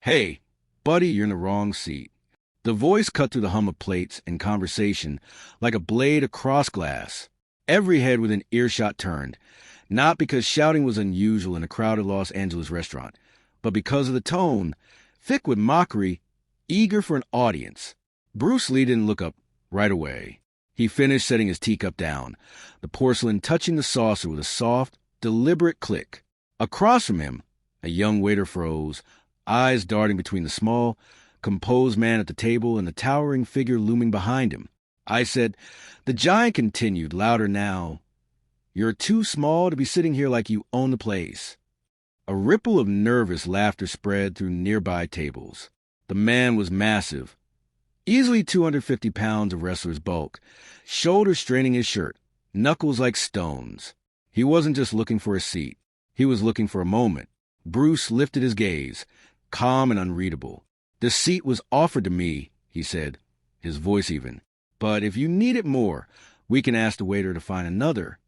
"Hey, buddy, you're in the wrong seat." The voice cut through the hum of plates and conversation like a blade across glass. Every head within earshot turned, not because shouting was unusual in a crowded Los Angeles restaurant, but because of the tone, thick with mockery, eager for an audience. Bruce Lee didn't look up right away. He finished setting his teacup down, the porcelain touching the saucer with a soft, deliberate click. Across from him, a young waiter froze, eyes darting between the small, composed man at the table and the towering figure looming behind him. I said, the giant continued, louder now, "You're too small to be sitting here like you own the place." A ripple of nervous laughter spread through nearby tables. The man was massive, easily 250 pounds of wrestler's bulk, shoulders straining his shirt, knuckles like stones. He wasn't just looking for a seat. He was looking for a moment. Bruce lifted his gaze, calm and unreadable. "The seat was offered to me," he said, his voice even. "But if you need it more, we can ask the waiter to find another."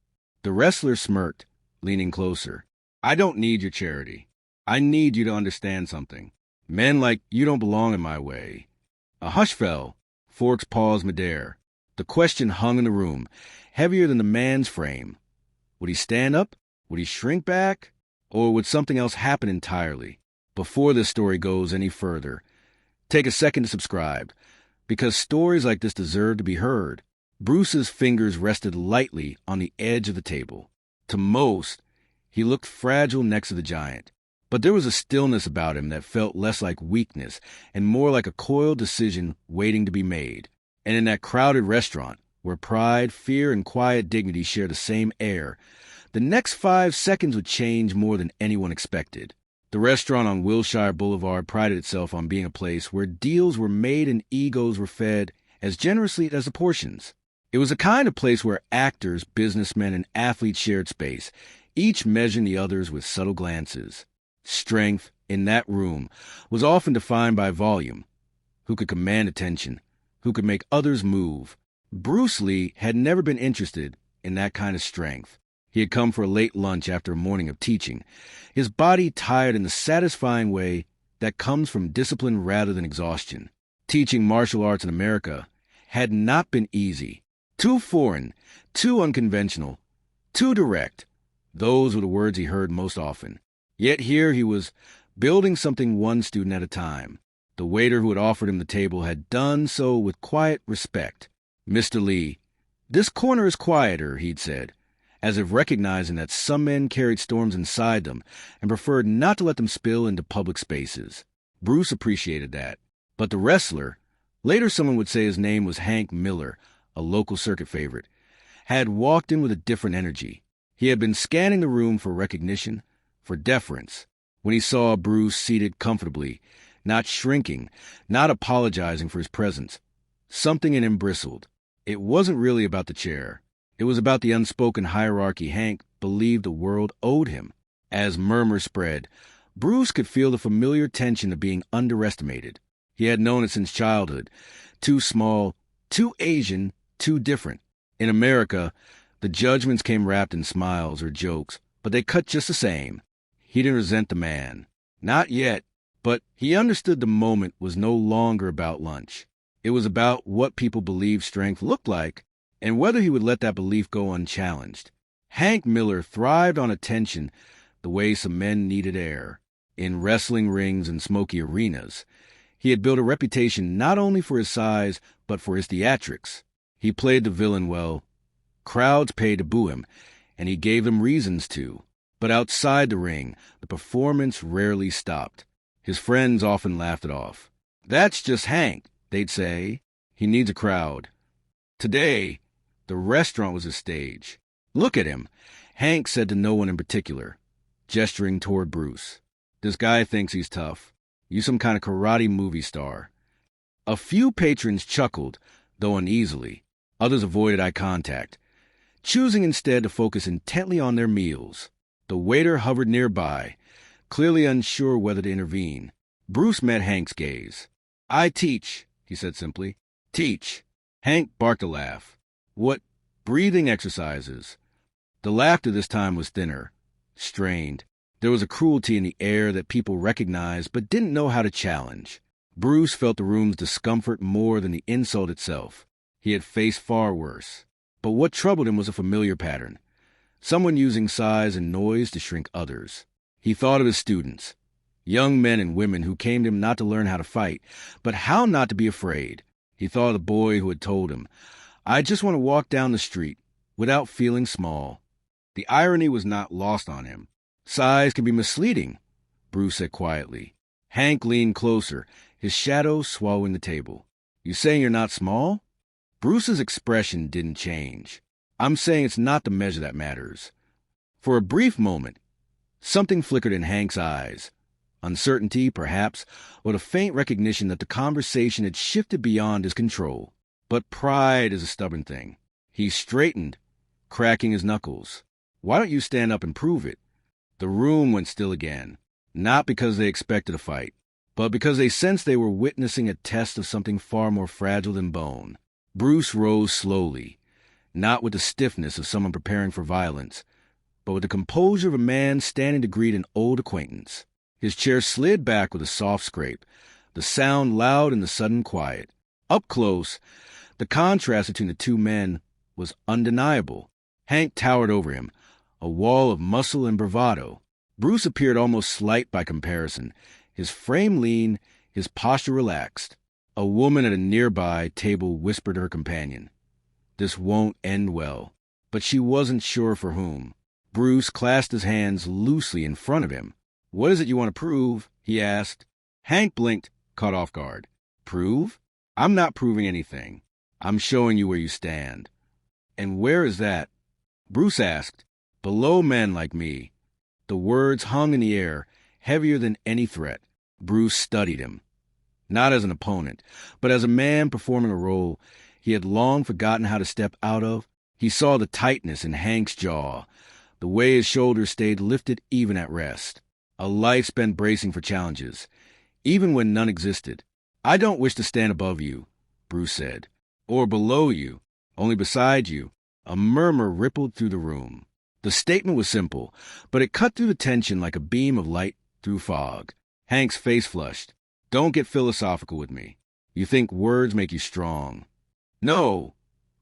The wrestler smirked, leaning closer. "I don't need your charity. I need you to understand something. Men like you don't belong in my way." A hush fell. Forks paused midair. The question hung in the room, heavier than the man's frame. Would he stand up? Would he shrink back? Or would something else happen entirely? Before this story goes any further, take a second to subscribe, because stories like this deserve to be heard. Bruce's fingers rested lightly on the edge of the table. To most, he looked fragile next to the giant. But there was a stillness about him that felt less like weakness and more like a coiled decision waiting to be made. And in that crowded restaurant, where pride, fear, and quiet dignity share the same air, the next 5 seconds would change more than anyone expected. The restaurant on Wilshire Boulevard prided itself on being a place where deals were made and egos were fed as generously as the portions. It was a kind of place where actors, businessmen, and athletes shared space, each measuring the others with subtle glances. Strength, in that room, was often defined by volume. Who could command attention? Who could make others move? Bruce Lee had never been interested in that kind of strength. He had come for a late lunch after a morning of teaching, his body tired in the satisfying way that comes from discipline rather than exhaustion. Teaching martial arts in America had not been easy. Too foreign, too unconventional, too direct. Those were the words he heard most often. Yet here he was, building something one student at a time. The waiter who had offered him the table had done so with quiet respect. "Mr. Lee, this corner is quieter," he'd said, as if recognizing that some men carried storms inside them and preferred not to let them spill into public spaces. Bruce appreciated that. But the wrestler, later someone would say his name was Hank Miller, a local circuit favorite, had walked in with a different energy. He had been scanning the room for recognition, for deference. When he saw Bruce seated comfortably, not shrinking, not apologizing for his presence, something in him bristled. It wasn't really about the chair. It was about the unspoken hierarchy Hank believed the world owed him. As murmurs spread, Bruce could feel the familiar tension of being underestimated. He had known it since childhood. Too small, too Asian, too different. In America, the judgments came wrapped in smiles or jokes, but they cut just the same. He didn't resent the man. Not yet, but he understood the moment was no longer about lunch. It was about what people believed strength looked like, and whether he would let that belief go unchallenged. Hank Miller thrived on attention the way some men needed air. In wrestling rings and smoky arenas, he had built a reputation not only for his size, but for his theatrics. He played the villain well. Crowds paid to boo him, and he gave them reasons to. But outside the ring, the performance rarely stopped. His friends often laughed it off. "That's just Hank," they'd say. "He needs a crowd." Today, the restaurant was a stage. "Look at him," Hank said to no one in particular, gesturing toward Bruce. "This guy thinks he's tough. You some kind of karate movie star." A few patrons chuckled, though uneasily. Others avoided eye contact, choosing instead to focus intently on their meals. The waiter hovered nearby, clearly unsure whether to intervene. Bruce met Hank's gaze. "I teach," he said simply. "Teach." Hank barked a laugh. "What breathing exercises?" The laughter this time was thinner, strained. There was a cruelty in the air that people recognized but didn't know how to challenge. Bruce felt the room's discomfort more than the insult itself. He had faced far worse. But what troubled him was a familiar pattern. Someone using size and noise to shrink others. He thought of his students. Young men and women who came to him not to learn how to fight, but how not to be afraid. He thought of the boy who had told him, "I just want to walk down the street without feeling small." The irony was not lost on him. Size can be misleading, Bruce said quietly. Hank leaned closer, his shadow swallowing the table. "You saying you're not small?" Bruce's expression didn't change. "I'm saying it's not the measure that matters." For a brief moment, something flickered in Hank's eyes. Uncertainty, perhaps, or the faint recognition that the conversation had shifted beyond his control. But pride is a stubborn thing. He straightened, cracking his knuckles. "Why don't you stand up and prove it?" The room went still again, not because they expected a fight, but because they sensed they were witnessing a test of something far more fragile than bone. Bruce rose slowly, not with the stiffness of someone preparing for violence, but with the composure of a man standing to greet an old acquaintance. His chair slid back with a soft scrape, the sound loud in the sudden quiet. Up close, the contrast between the two men was undeniable. Hank towered over him, a wall of muscle and bravado. Bruce appeared almost slight by comparison, his frame lean, his posture relaxed. A woman at a nearby table whispered her companion, "This won't end well." But she wasn't sure for whom. Bruce clasped his hands loosely in front of him. "What is it you want to prove?" he asked. Hank blinked, caught off guard. "Prove? I'm not proving anything. I'm showing you where you stand." "And where is that?" Bruce asked. "Below men like me." The words hung in the air, heavier than any threat. Bruce studied him. Not as an opponent, but as a man performing a role he had long forgotten how to step out of. He saw the tightness in Hank's jaw, the way his shoulders stayed lifted even at rest. A life spent bracing for challenges, even when none existed. "I don't wish to stand above you," Bruce said, "or below you, only beside you." A murmur rippled through the room. The statement was simple, but it cut through the tension like a beam of light through fog. Hank's face flushed. "Don't get philosophical with me. You think words make you strong." "No,"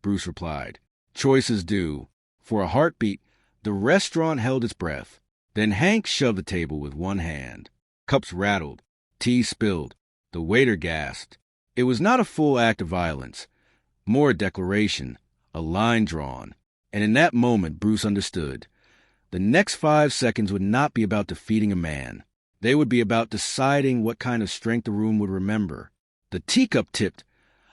Bruce replied. "Choices do." For a heartbeat, the restaurant held its breath. Then Hank shoved the table with one hand. Cups rattled. Tea spilled. The waiter gasped. It was not a full act of violence, more a declaration, a line drawn. And in that moment, Bruce understood. The next 5 seconds would not be about defeating a man. They would be about deciding what kind of strength the room would remember. The teacup tipped,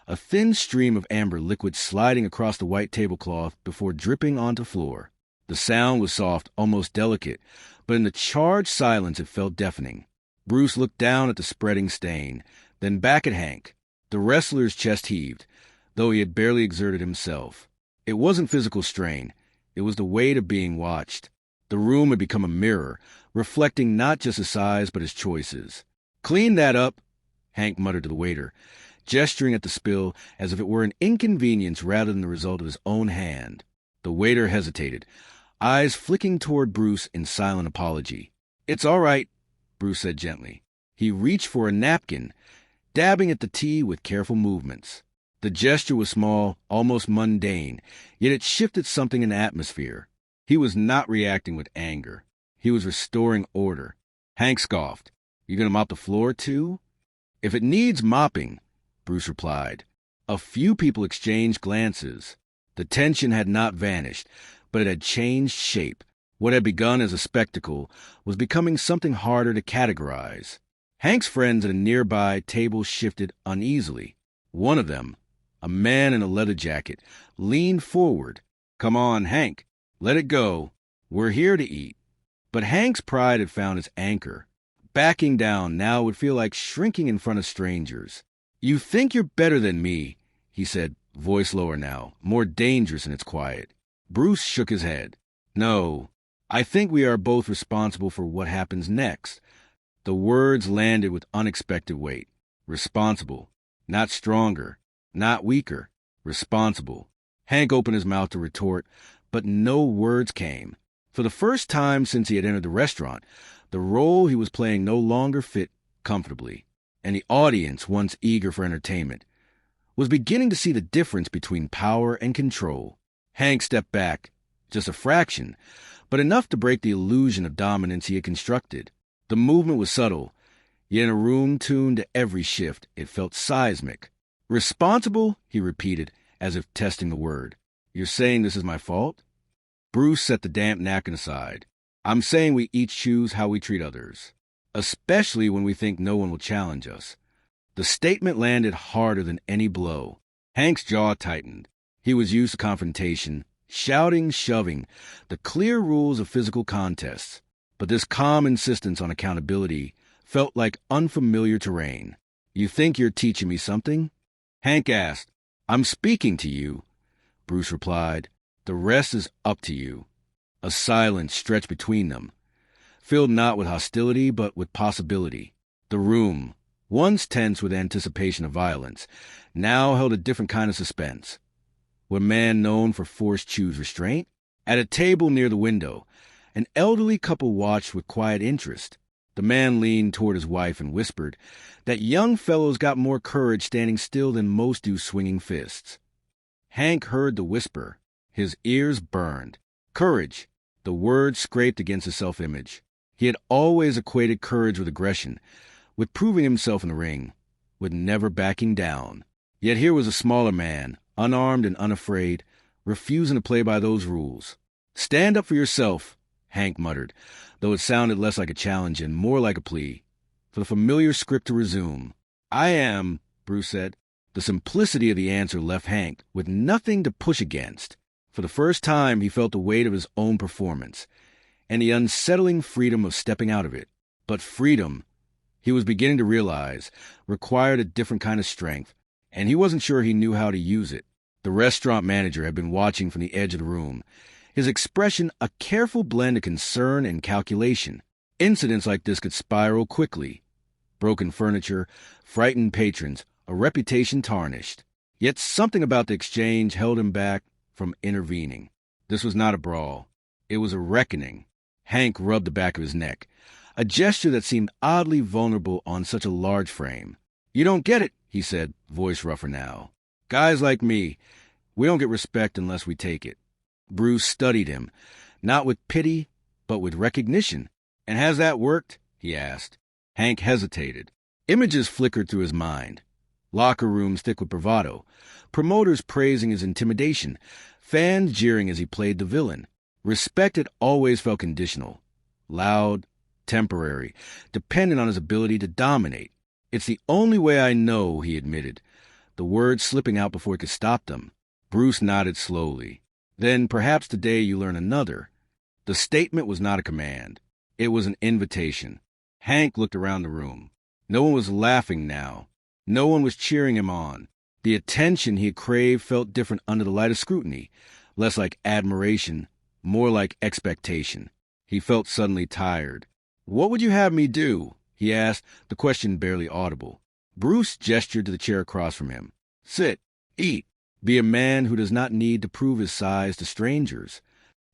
a thin stream of amber liquid sliding across the white tablecloth before dripping onto the floor. The sound was soft, almost delicate, but in the charged silence it felt deafening. Bruce looked down at the spreading stain, then back at Hank. The wrestler's chest heaved, though he had barely exerted himself. It wasn't physical strain. It was the weight of being watched. The room had become a mirror, reflecting not just his size but his choices. "Clean that up," Hank muttered to the waiter, gesturing at the spill as if it were an inconvenience rather than the result of his own hand. The waiter hesitated, eyes flicking toward Bruce in silent apology. "It's all right," Bruce said gently. He reached for a napkin, dabbing at the tea with careful movements. The gesture was small, almost mundane, yet it shifted something in the atmosphere. He was not reacting with anger. He was restoring order. Hank scoffed. "You gonna mop the floor, too?" "If it needs mopping," Bruce replied. A few people exchanged glances. The tension had not vanished, but it had changed shape. What had begun as a spectacle was becoming something harder to categorize. Hank's friends at a nearby table shifted uneasily. One of them, a man in a leather jacket, leaned forward. "Come on, Hank. Let it go. We're here to eat." But Hank's pride had found its anchor. Backing down now would feel like shrinking in front of strangers. "You think you're better than me," he said, voice lower now, more dangerous in its quiet. Bruce shook his head. "No, I think we are both responsible for what happens next." The words landed with unexpected weight. Responsible. Not stronger. Not weaker. Responsible. Hank opened his mouth to retort, but no words came. For the first time since he had entered the restaurant, The role he was playing no longer fit comfortably, and the audience, once eager for entertainment, was beginning to see the difference between power and control. Hank stepped back, just a fraction, but enough to break the illusion of dominance he had constructed. The movement was subtle, yet in a room tuned to every shift, it felt seismic. "Responsible?" he repeated, as if testing the word. "You're saying this is my fault?" Bruce set the damp napkin aside. "I'm saying we each choose how we treat others, especially when we think no one will challenge us." The statement landed harder than any blow. Hank's jaw tightened. He was used to confrontation, shouting, shoving, the clear rules of physical contests. But this calm insistence on accountability felt like unfamiliar terrain. "You think you're teaching me something?" Hank asked. "I'm speaking to you," Bruce replied. "The rest is up to you." A silence stretched between them, filled not with hostility but with possibility. The room, once tense with anticipation of violence, now held a different kind of suspense. Would a man known for force choose restraint? At a table near the window, an elderly couple watched with quiet interest. The man leaned toward his wife and whispered that young fellows got more courage standing still than most do swinging fists. Hank heard the whisper. His ears burned. Courage. The word scraped against his self-image. He had always equated courage with aggression, with proving himself in the ring, with never backing down. Yet here was a smaller man, unarmed and unafraid, refusing to play by those rules. "Stand up for yourself," Hank muttered, though it sounded less like a challenge and more like a plea, for the familiar script to resume. "I am," Bruce said. The simplicity of the answer left Hank with nothing to push against. For the first time, he felt the weight of his own performance, and the unsettling freedom of stepping out of it. But freedom, he was beginning to realize, required a different kind of strength, and he wasn't sure he knew how to use it. The restaurant manager had been watching from the edge of the room, his expression a careful blend of concern and calculation. Incidents like this could spiral quickly. Broken furniture, frightened patrons, a reputation tarnished. Yet something about the exchange held him back from intervening. This was not a brawl. It was a reckoning. Hank rubbed the back of his neck, a gesture that seemed oddly vulnerable on such a large frame. "You don't get it," he said, voice rougher now. "Guys like me, we don't get respect unless we take it." Bruce studied him, not with pity, but with recognition. "And has that worked?" he asked. Hank hesitated. Images flickered through his mind. Locker rooms thick with bravado, promoters praising his intimidation, fans jeering as he played the villain. Respect had always felt conditional, loud, temporary, dependent on his ability to dominate. "It's the only way I know," he admitted, the words slipping out before he could stop them. Bruce nodded slowly. "Then perhaps today you learn another." The statement was not a command. It was an invitation. Hank looked around the room. No one was laughing now. No one was cheering him on. The attention he had craved felt different under the light of scrutiny, less like admiration, more like expectation. He felt suddenly tired. "What would you have me do?" he asked, the question barely audible. Bruce gestured to the chair across from him. "Sit. Eat. Be a man who does not need to prove his size to strangers."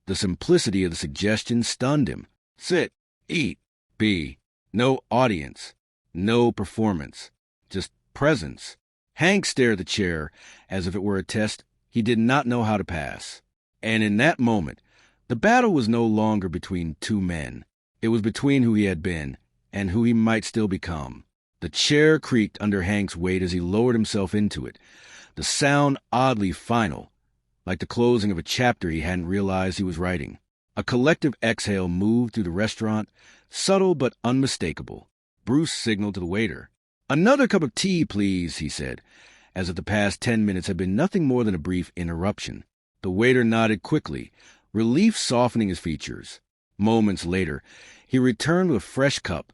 The simplicity of the suggestion stunned him. Sit. Eat. Be. No audience. No performance. Just presence. Hank stared at the chair as if it were a test he did not know how to pass. And in that moment, the battle was no longer between two men. It was between who he had been and who he might still become. The chair creaked under Hank's weight as he lowered himself into it, the sound oddly final, like the closing of a chapter he hadn't realized he was writing. A collective exhale moved through the restaurant, subtle but unmistakable. Bruce signaled to the waiter. "Another cup of tea, please," he said, as if the past 10 minutes had been nothing more than a brief interruption. The waiter nodded quickly, relief softening his features. Moments later, he returned with a fresh cup,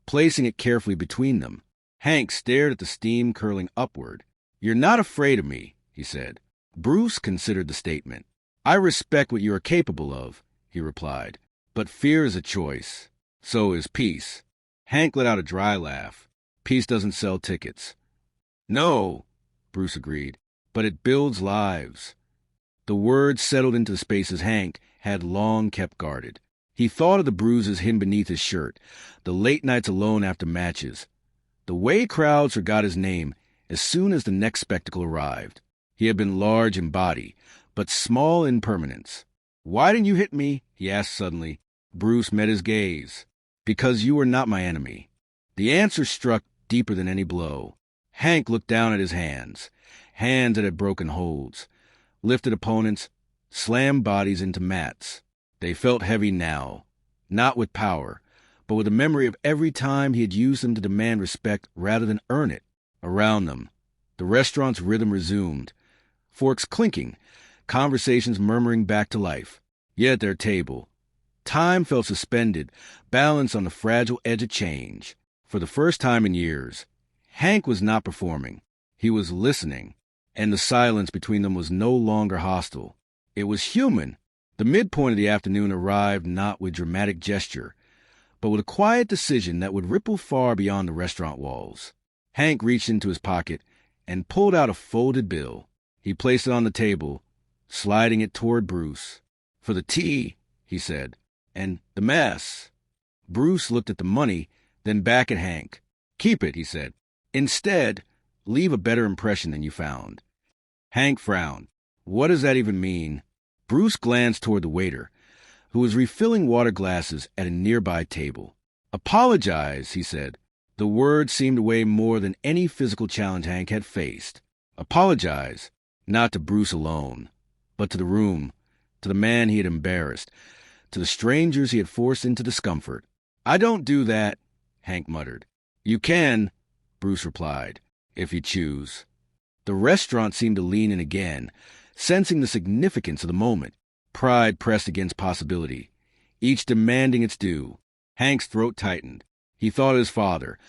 placing it carefully between them. Hank stared at the steam curling upward. "You're not afraid of me," he said. Bruce considered the statement. "I respect what you are capable of," he replied. "But fear is a choice. So is peace." Hank let out a dry laugh. "Peace doesn't sell tickets." "No," Bruce agreed, "but it builds lives." The words settled into the spaces Hank had long kept guarded. He thought of the bruises hidden beneath his shirt, the late nights alone after matches, the way crowds forgot his name as soon as the next spectacle arrived. He had been large in body, but small in permanence. "Why didn't you hit me?" he asked suddenly. Bruce met his gaze. "Because you are not my enemy." The answer struck deeper than any blow. Hank looked down at his hands that had broken holds, lifted opponents, slammed bodies into mats. They felt heavy now, not with power, but with the memory of every time he had used them to demand respect rather than earn it. Around them, the restaurant's rhythm resumed, forks clinking, conversations murmuring back to life. Yet at their table, time felt suspended, balanced on the fragile edge of change. For the first time in years, Hank was not performing. He was listening, and the silence between them was no longer hostile. It was human. The midpoint of the afternoon arrived not with dramatic gesture, but with a quiet decision that would ripple far beyond the restaurant walls. Hank reached into his pocket and pulled out a folded bill. He placed it on the table, sliding it toward Bruce. "For the tea," he said, "and the mess." Bruce looked at the money, then back at Hank. "Keep it," he said. "Instead, leave a better impression than you found." Hank frowned. "What does that even mean?" Bruce glanced toward the waiter, who was refilling water glasses at a nearby table. "Apologize," he said. The word seemed to weigh more than any physical challenge Hank had faced. Apologize, not to Bruce alone, but to the room, to the man he had embarrassed, to the strangers he had forced into discomfort. "I don't do that," Hank muttered. "You can," Bruce replied, "if you choose." The restaurant seemed to lean in again, sensing the significance of the moment. Pride pressed against possibility, each demanding its due. Hank's throat tightened. He thought of his father,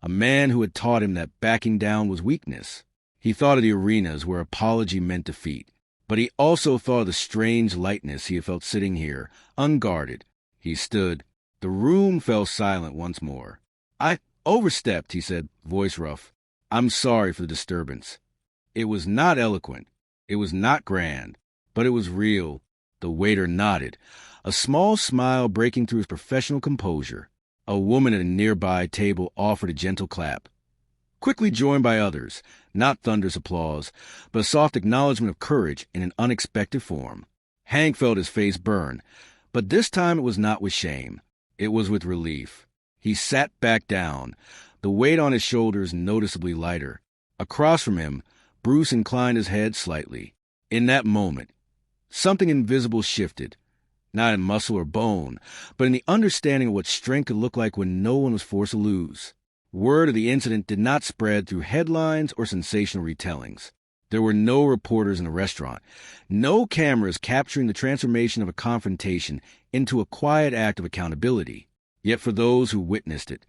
a man who had taught him that backing down was weakness. He thought of the arenas where apology meant defeat. But he also thought of the strange lightness he had felt sitting here, unguarded. He stood. The room fell silent once more. "I overstepped," he said, voice rough. "I'm sorry for the disturbance." It was not eloquent. It was not grand, but it was real. The waiter nodded, a small smile breaking through his professional composure. A woman at a nearby table offered a gentle clap, quickly joined by others, not thunderous applause, but a soft acknowledgement of courage in an unexpected form. Hank felt his face burn, but this time it was not with shame. It was with relief. He sat back down, the weight on his shoulders noticeably lighter. Across from him, Bruce inclined his head slightly. In that moment, something invisible shifted, not in muscle or bone, but in the understanding of what strength could look like when no one was forced to lose. Word of the incident did not spread through headlines or sensational retellings. There were no reporters in the restaurant, no cameras capturing the transformation of a confrontation into a quiet act of accountability. Yet for those who witnessed it,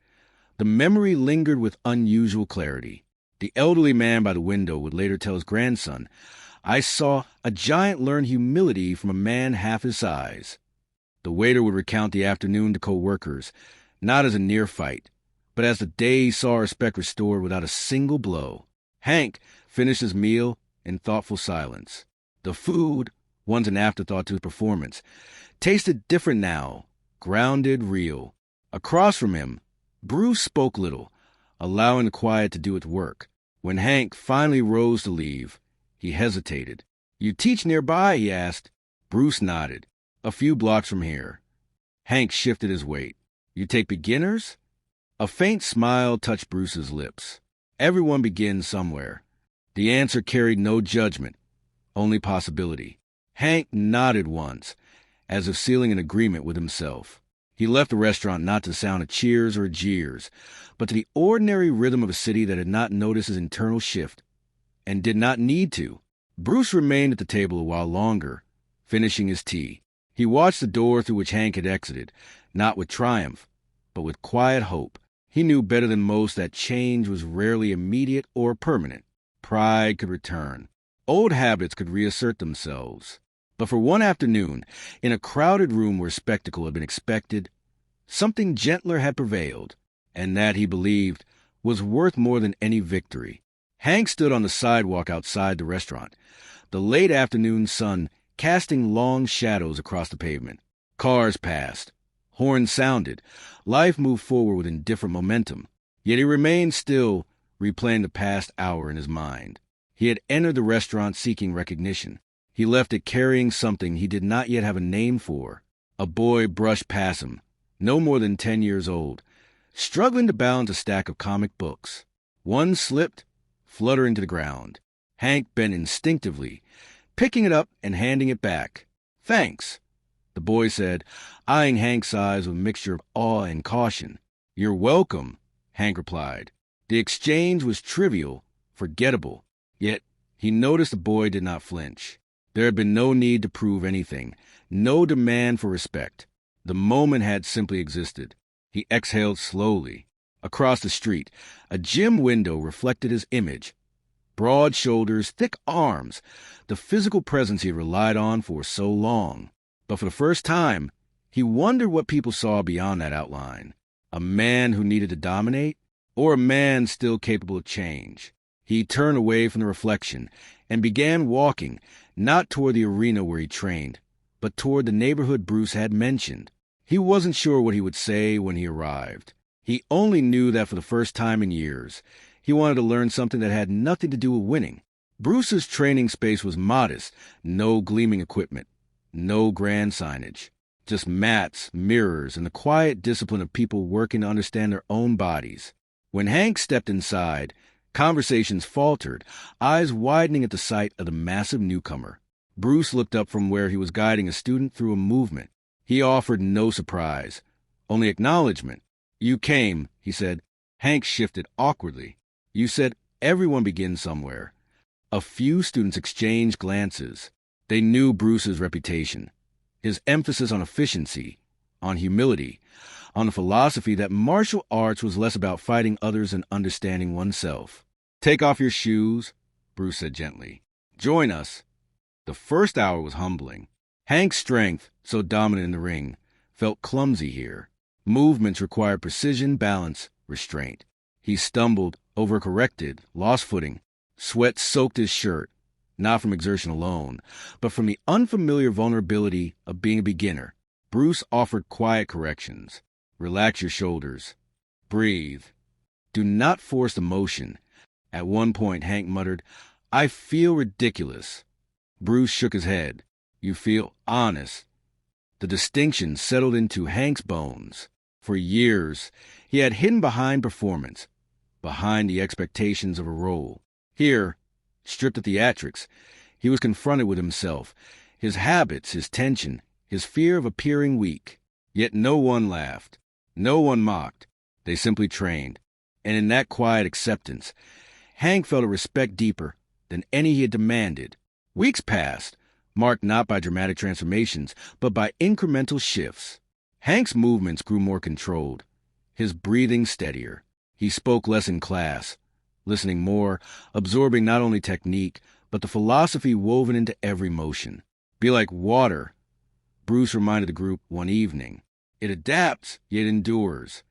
the memory lingered with unusual clarity. The elderly man by the window would later tell his grandson, "I saw a giant learn humility from a man half his size." The waiter would recount the afternoon to co-workers, not as a near fight, but as the day he saw respect restored without a single blow. Hank finished his meal in thoughtful silence. The food, once an afterthought to his performance, tasted different now, grounded, real. Across from him, Bruce spoke little, allowing the quiet to do its work. When Hank finally rose to leave, he hesitated. "You teach nearby?" he asked. Bruce nodded. "A few blocks from here." Hank shifted his weight. "You take beginners?" A faint smile touched Bruce's lips. Everyone begins somewhere. The answer carried no judgment, only possibility. Hank nodded once, as if sealing an agreement with himself. He left the restaurant not to the sound of cheers or jeers, but to the ordinary rhythm of a city that had not noticed his internal shift, and did not need to. Bruce remained at the table a while longer, finishing his tea. He watched the door through which Hank had exited, not with triumph, but with quiet hope. He knew better than most that change was rarely immediate or permanent. Pride could return. Old habits could reassert themselves. But for one afternoon, in a crowded room where spectacle had been expected, something gentler had prevailed, and that, he believed, was worth more than any victory. Hank stood on the sidewalk outside the restaurant, the late afternoon sun casting long shadows across the pavement. Cars passed, Horns sounded. Life moved forward with indifferent momentum. Yet he remained still, replaying the past hour in his mind. He had entered the restaurant seeking recognition. He left it carrying something he did not yet have a name for. A boy brushed past him, no more than 10 years old, struggling to balance a stack of comic books. One slipped, fluttering to the ground. Hank bent instinctively, picking it up and handing it back. "Thanks," the boy said, eyeing Hank's eyes with a mixture of awe and caution. "You're welcome," Hank replied. The exchange was trivial, forgettable, yet he noticed the boy did not flinch. There had been no need to prove anything, no demand for respect. The moment had simply existed. He exhaled slowly. Across the street, a gym window reflected his image. Broad shoulders, thick arms, the physical presence he had relied on for so long. But for the first time, he wondered what people saw beyond that outline. A man who needed to dominate, or a man still capable of change? He turned away from the reflection and began walking, not toward the arena where he trained, but toward the neighborhood Bruce had mentioned. He wasn't sure what he would say when he arrived. He only knew that for the first time in years, he wanted to learn something that had nothing to do with winning. Bruce's training space was modest, no gleaming equipment, no grand signage, just mats, mirrors, and the quiet discipline of people working to understand their own bodies. When Hank stepped inside, conversations faltered, eyes widening at the sight of the massive newcomer. Bruce looked up from where he was guiding a student through a movement. He offered no surprise, only acknowledgement. "You came," he said. Hank shifted awkwardly. "You said everyone begins somewhere." A few students exchanged glances. They knew Bruce's reputation, his emphasis on efficiency, on humility, on the philosophy that martial arts was less about fighting others and understanding oneself. "Take off your shoes," Bruce said gently. "Join us." The first hour was humbling. Hank's strength, so dominant in the ring, felt clumsy here. Movements required precision, balance, restraint. He stumbled, overcorrected, lost footing. Sweat soaked his shirt, not from exertion alone, but from the unfamiliar vulnerability of being a beginner. Bruce offered quiet corrections. "Relax your shoulders. Breathe. Do not force emotion." At one point, Hank muttered, "I feel ridiculous." Bruce shook his head. "You feel honest." The distinction settled into Hank's bones. For years, he had hidden behind performance, behind the expectations of a role. Here, stripped of theatrics, he was confronted with himself, his habits, his tension, his fear of appearing weak. Yet no one laughed. No one mocked. They simply trained. And in that quiet acceptance, Hank felt a respect deeper than any he had demanded. Weeks passed, marked not by dramatic transformations, but by incremental shifts. Hank's movements grew more controlled, his breathing steadier. He spoke less in class, listening more, absorbing not only technique, but the philosophy woven into every motion. "Be like water," Bruce reminded the group one evening. "It adapts, yet endures."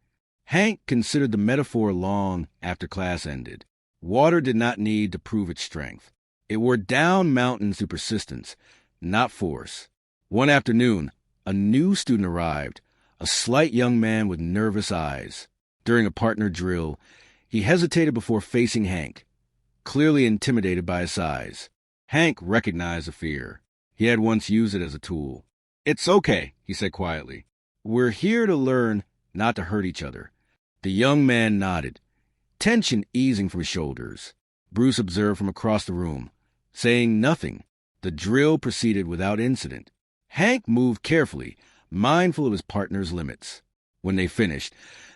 Hank considered the metaphor long after class ended. Water did not need to prove its strength. It wore down mountains through persistence, not force. One afternoon, a new student arrived, a slight young man with nervous eyes. During a partner drill, he hesitated before facing Hank, clearly intimidated by his size. Hank recognized the fear. He had once used it as a tool. "It's okay," he said quietly. "We're here to learn, not to hurt each other." The young man nodded, tension easing from his shoulders. Bruce observed from across the room, saying nothing. The drill proceeded without incident. Hank moved carefully, mindful of his partner's limits. When they finished,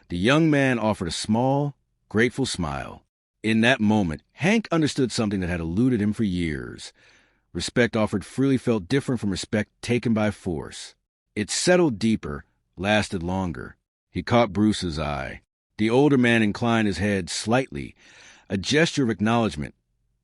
the young man offered a small, grateful smile. In that moment, Hank understood something that had eluded him for years. Respect offered freely felt different from respect taken by force. It settled deeper, lasted longer. He caught Bruce's eye. The older man inclined his head slightly, a gesture of acknowledgement,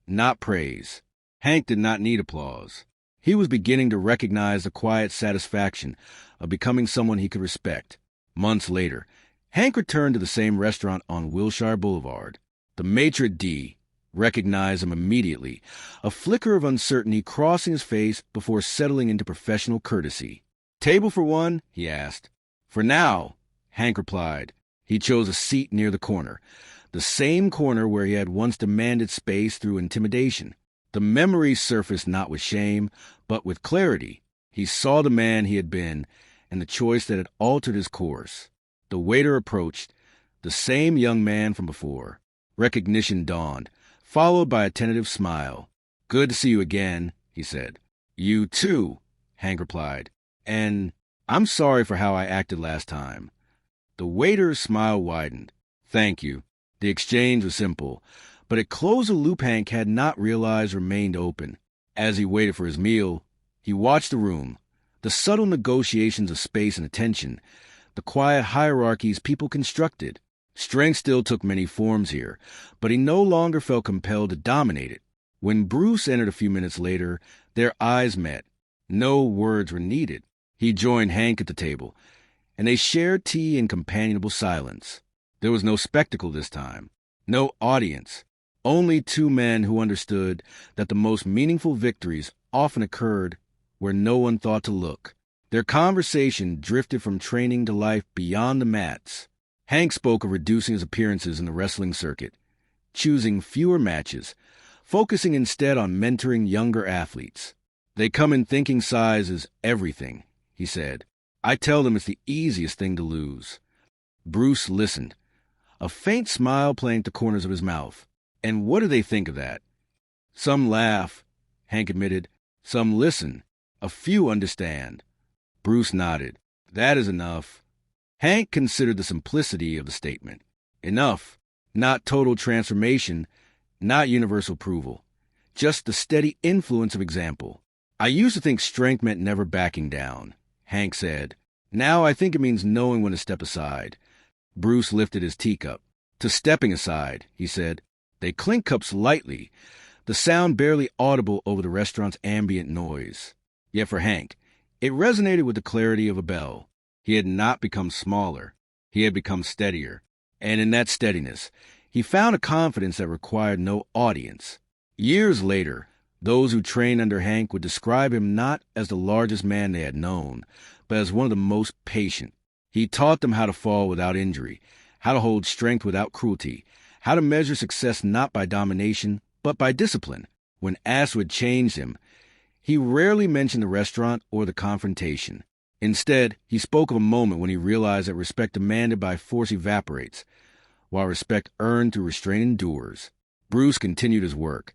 not praise. Hank did not need applause. He was beginning to recognize the quiet satisfaction of becoming someone he could respect. Months later, Hank returned to the same restaurant on Wilshire Boulevard. The maitre d' recognized him immediately, a flicker of uncertainty crossing his face before settling into professional courtesy. "Table for one?" he asked. For now, Hank replied. He chose a seat near the corner, the same corner where he had once demanded space through intimidation. The memories surfaced not with shame, but with clarity. He saw the man he had been and the choice that had altered his course. The waiter approached, the same young man from before. Recognition dawned, followed by a tentative smile. "Good to see you again," he said. "You too," Hank replied. "And I'm sorry for how I acted last time." The waiter's smile widened. "Thank you." The exchange was simple, but it closed a loop Hank had not realized remained open. As he waited for his meal, he watched the room, the subtle negotiations of space and attention, the quiet hierarchies people constructed. Strength still took many forms here, but he no longer felt compelled to dominate it. When Bruce entered a few minutes later, their eyes met. No words were needed. He joined Hank at the table, and they shared tea in companionable silence. There was no spectacle this time, no audience, only two men who understood that the most meaningful victories often occurred where no one thought to look. Their conversation drifted from training to life beyond the mats. Hank spoke of reducing his appearances in the wrestling circuit, choosing fewer matches, focusing instead on mentoring younger athletes. "They come in thinking size is everything," he said. "I tell them it's the easiest thing to lose." Bruce listened, a faint smile playing at the corners of his mouth. "And what do they think of that?" "Some laugh," Hank admitted. "Some listen. A few understand." Bruce nodded. "That is enough." Hank considered the simplicity of the statement. Enough. Not total transformation, not universal approval. Just the steady influence of example. "I used to think strength meant never backing down," Hank said. "Now I think it means knowing when to step aside." Bruce lifted his teacup. "To stepping aside," he said. They clinked cups lightly, the sound barely audible over the restaurant's ambient noise. Yet for Hank, it resonated with the clarity of a bell. He had not become smaller. He had become steadier. And in that steadiness, he found a confidence that required no audience. Years later, those who trained under Hank would describe him not as the largest man they had known, but as one of the most patient. He taught them how to fall without injury, how to hold strength without cruelty, how to measure success not by domination, but by discipline. When asked what changed him, he rarely mentioned the restaurant or the confrontation. Instead, he spoke of a moment when he realized that respect demanded by force evaporates, while respect earned through restraint endures. Bruce continued his work,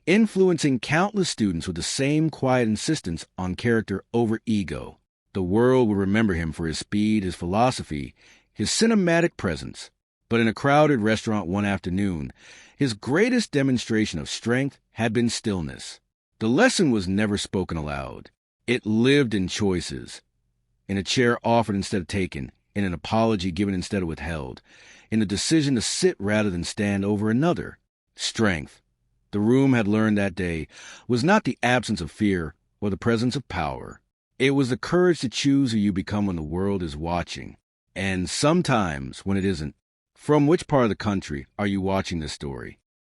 influencing countless students with the same quiet insistence on character over ego. The world would remember him for his speed, his philosophy, his cinematic presence. But in a crowded restaurant one afternoon, his greatest demonstration of strength had been stillness. The lesson was never spoken aloud. It lived in choices. In a chair offered instead of taken, in an apology given instead of withheld, in a decision to sit rather than stand over another. Strength, the room had learned that day, was not the absence of fear or the presence of power. It was the courage to choose who you become when the world is watching. And sometimes when it isn't. From which part of the country are you watching this story?